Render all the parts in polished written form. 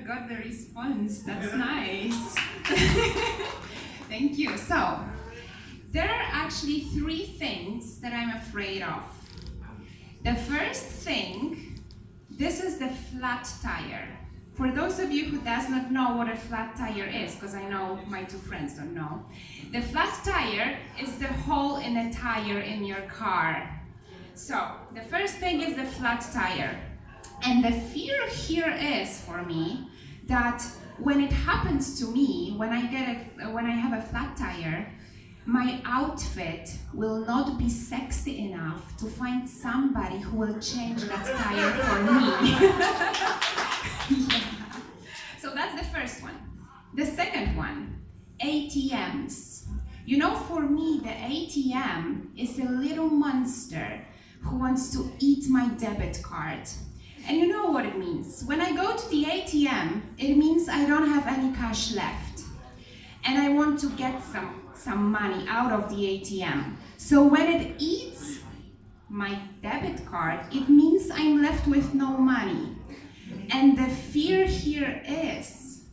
got the response. That's nice. Thank you. So, there are actually 3 things that I'm afraid of. The first thing, this is the flat tire. For those of you who does not know what a flat tire is, because I know my 2 friends don't know, the flat tire is the hole in a tire in your car. So, the first thing is the flat tire. And the fear here is, for me, that when it happens to me, when I have a flat tire, my outfit will not be sexy enough to find somebody who will change that tire for me. Yeah. So that's the first one. The second one, ATMs. You know, for me, the ATM is a little monster who wants to eat my debit card. And you know what it means. When I go to the ATM, it means I don't have any cash left. And I want to get some money out of the ATM. So when it eats my debit card, it means I'm left with no money. And the fear here is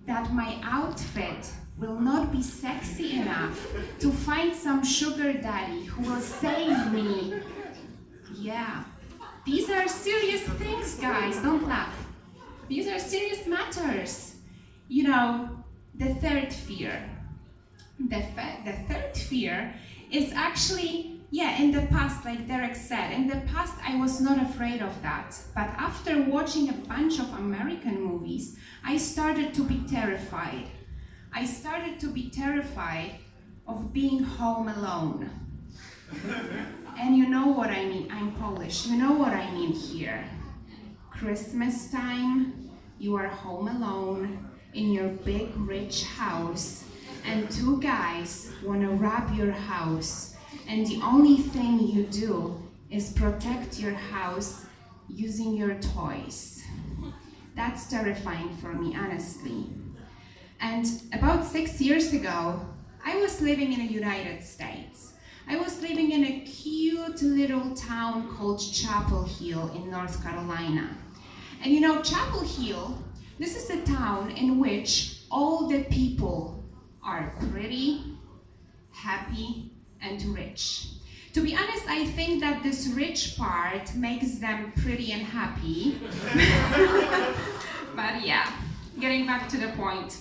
that my outfit will not be sexy enough to find some sugar daddy who will save me. Yeah. These are serious things, guys. Don't laugh. These are serious matters. You know, the third fear. The third fear is actually, in the past, like Derek said, in the past I was not afraid of that. But after watching a bunch of American movies, I started to be terrified. I started to be terrified of being home alone. And you know what I mean. I'm Polish. You know what I mean here. Christmas time, you are home alone in your big rich house, and 2 guys want to rob your house, and the only thing you do is protect your house using your toys. That's terrifying for me, honestly. And about 6 years ago, I was living in the United States. I was living in a cute little town called Chapel Hill in North Carolina. And you know, Chapel Hill, this is a town in which all the people are pretty, happy, and rich. To be honest, I think that this rich part makes them pretty and happy. But yeah, getting back to the point.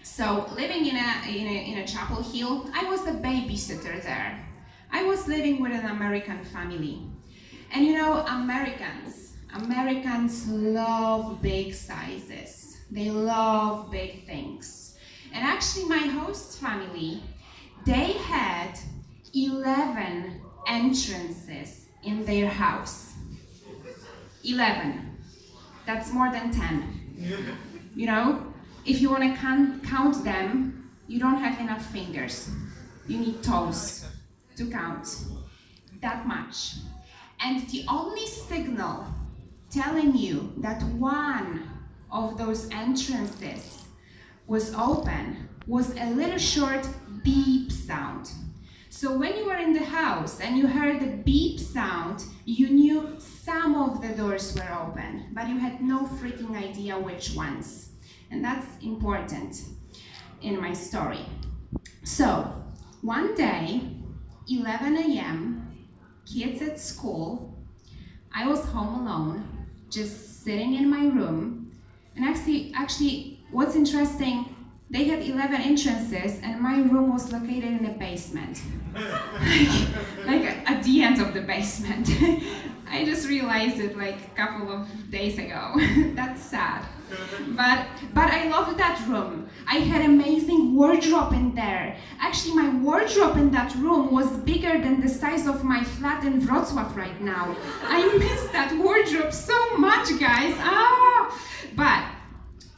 So, living in a Chapel Hill, I was a babysitter there. I was living with an American family. And you know, Americans love big sizes. They love big things. And actually, my host family, they had 11 entrances in their house. 11. That's more than 10. You know, if you want to count them, you don't have enough fingers. You need toes to count that much. And the only signal telling you that one of those entrances was open was a little short beep sound. So when you were in the house and you heard the beep sound, you knew some of the doors were open, but you had no freaking idea which ones. And that's important in my story. So one day, 11 a.m., kids at school, I was home alone, just sitting in my room. And actually, what's interesting, they had 11 entrances and my room was located in a basement. like at the end of the basement. I just realized it like a couple of days ago. That's sad. But I loved that room. I had amazing wardrobe in there. Actually, my wardrobe in that room was bigger than the size of my flat in Wrocław right now. I miss that wardrobe so much, guys. But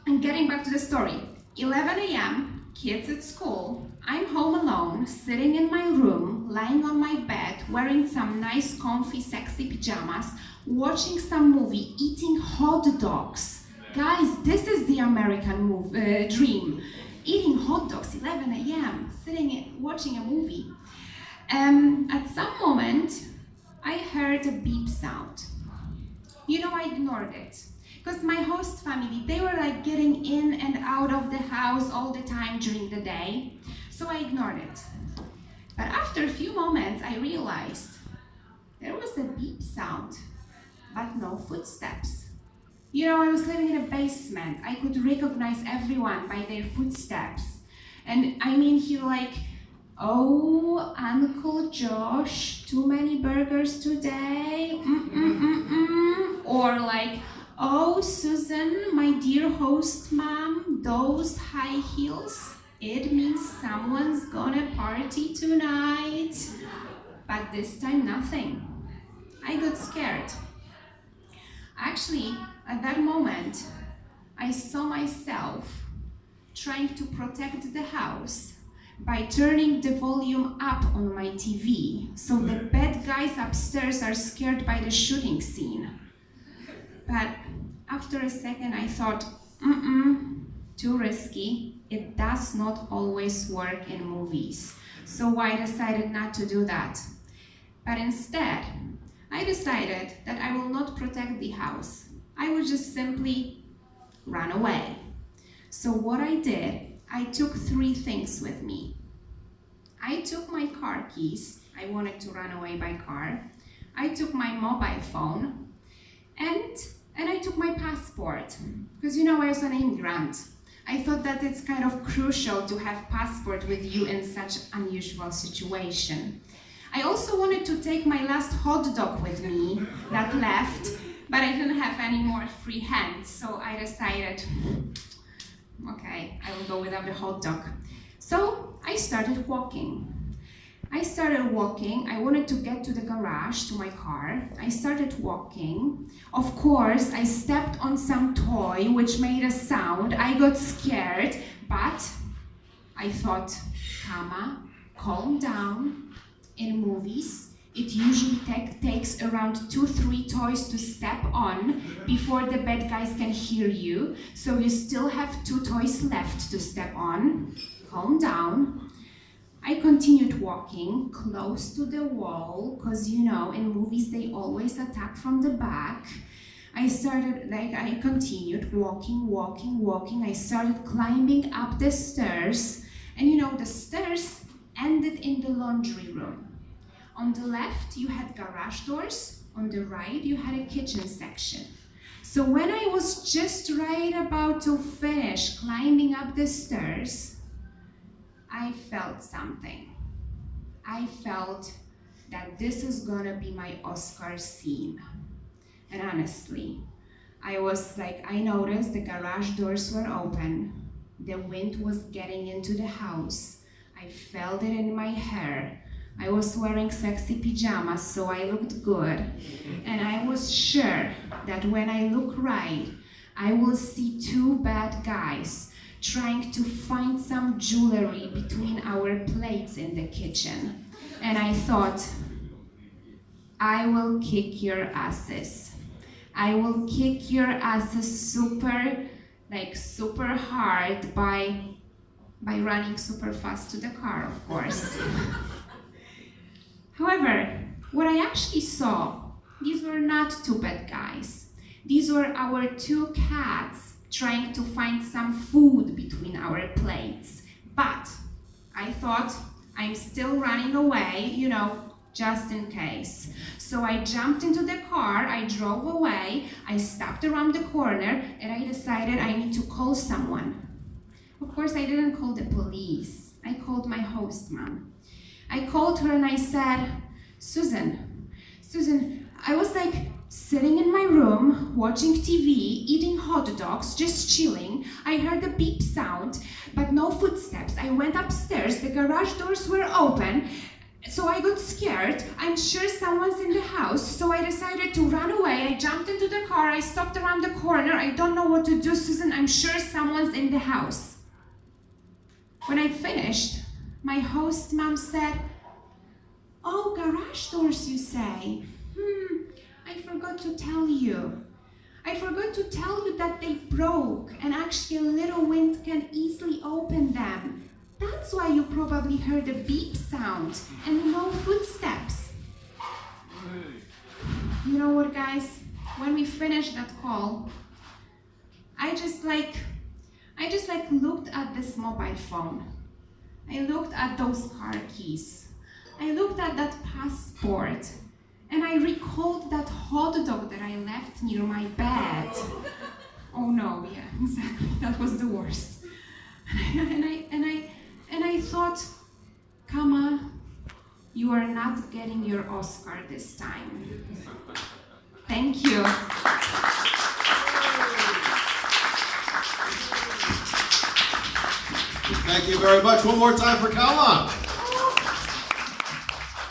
I'm getting back to the story. 11 a.m., kids at school. I'm home alone, sitting in my room, lying on my bed, wearing some nice, comfy, sexy pajamas, watching some movie, eating hot dogs. Guys, this is the American dream. Eating hot dogs, 11 a.m., sitting watching a movie. At some moment, I heard a beep sound. You know, I ignored it. Because my host family, they were like getting in and out of the house all the time during the day, so I ignored it. But after a few moments, I realized there was a beep sound, but no footsteps. You know, I was living in a basement. I could recognize everyone by their footsteps. And I mean, he like, "Oh, Uncle Josh, too many burgers today? Or like, "Oh, Susan, my dear host mom, those high heels, it means someone's gonna party tonight." But this time, nothing. I got scared. Actually, at that moment, I saw myself trying to protect the house by turning the volume up on my TV, so the bad guys upstairs are scared by the shooting scene. But after a second I thought, too risky. It does not always work in movies. So I decided not to do that. But instead, I decided that I will not protect the house. I would just simply run away. So what I did, I took 3 things with me. I took my car keys. I wanted to run away by car. I took my mobile phone, and I took my passport, because you know I was an immigrant. I thought that it's kind of crucial to have passport with you in such unusual situation. I also wanted to take my last hot dog with me that left, but I didn't have any more free hands, so I decided, okay, I will go without the hot dog. So I started walking. I wanted to get to the garage, to my car. I started walking. Of course, I stepped on some toy which made a sound. I got scared, but I thought, Kama, calm down. In movies, it usually takes around 2-3 toys to step on before the bad guys can hear you. So you still have 2 toys left to step on. Calm down. I continued walking close to the wall, because you know, in movies they always attack from the back. I continued walking. I started climbing up the stairs, and you know, the stairs ended in the laundry room. On the left, you had garage doors. On the right, you had a kitchen section. So when I was just right about to finish climbing up the stairs, I felt something. I felt that this is gonna be my Oscar scene. And honestly, I noticed the garage doors were open. The wind was getting into the house. I felt it in my hair. I was wearing sexy pajamas, so I looked good. And I was sure that when I look right, I will see 2 bad guys trying to find some jewelry between our plates in the kitchen. And I thought, I will kick your asses. I will kick your asses super hard by running super fast to the car, of course. However, what I actually saw, these were not 2 bad guys. These were our 2 cats trying to find some food between our plates. But I thought, I'm still running away, you know, just in case. So I jumped into the car, I drove away, I stopped around the corner, and I decided I need to call someone. Of course, I didn't call the police. I called my host mom. I called her and I said, Susan, I was like sitting in my room, watching TV, eating hot dogs, just chilling. I heard a beep sound, but no footsteps. I went upstairs, the garage doors were open, so I got scared. I'm sure someone's in the house, so I decided to run away. I jumped into the car, I stopped around the corner. I don't know what to do, Susan. I'm sure someone's in the house. When I finished, my host mom said, oh, garage doors, you say? I forgot to tell you. I forgot to tell you that they broke, and actually a little wind can easily open them. That's why you probably heard a beep sound and no footsteps. You know what, guys? When we finished that call, just looked at this mobile phone. I looked at those car keys. I looked at that passport. And I recalled that hot dog that I left near my bed. Oh no, yeah, exactly. That was the worst. And I thought, Kama, you are not getting your Oscar this time. Thank you. Thank you very much. One more time for Kama.